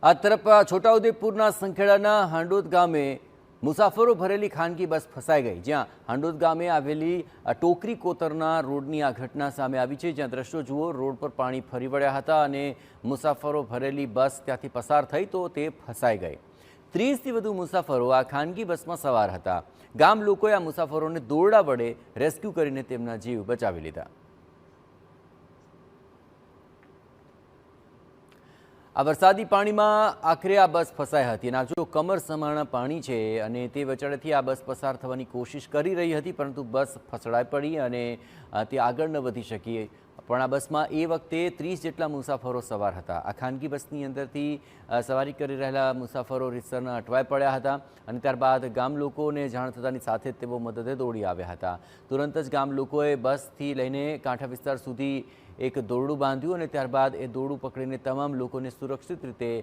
આ તરફ છોટાઉદેપુરના સંખેડાના હાંડોદ ગામે મુસાફરો ભરેલી ખાનગી બસ ફસાઈ ગઈ, જ્યાં હાંડોદ ગામે આવેલી ટોકરી કોતરના રોડની આ ઘટના સામે આવી છે, જ્યાં દ્રશ્યો જુઓ, રોડ પર પાણી ફરી વળ્યા હતા અને મુસાફરો ભરેલી બસ ત્યાંથી પસાર થઈ તો તે ફસાઈ ગઈ। 30થી વધુ મુસાફરો આ ખાનગી બસમાં સવાર હતા। ગામ લોકોએ આ મુસાફરોને દોરડા વડે રેસ્ક્યુ કરીને તેમના જીવ બચાવી લીધા। આ વરસાદી પાણીમાં આખરે આ બસ ફસાઈ હતી અને જો કમર સમાણા પાણી છે અને તે વચાળેથી આ બસ પસાર થવાની કોશિશ કરી રહી હતી, પરંતુ બસ ફસડાઈ પડી અને તે આગળ ન વધી શકી। પણ આ બસમાં એ વખતે 30 જેટલા મુસાફરો સવાર હતા। આ ખાનગી બસની અંદરથી સવારી કરી રહેલા મુસાફરો રીતસરના અટવાઈ પડ્યા હતા અને ત્યારબાદ ગામ લોકોને જાણ થતાની સાથે જ તેઓ મદદે દોડી આવ્યા હતા। તુરંત જ ગામ લોકોએ બસથી લઈને કાંઠા વિસ્તાર સુધી એક દોરડું બાંધ્યું અને ત્યારબાદ એ દોરડું પકડીને તમામ લોકોને સુરક્ષિત રીતે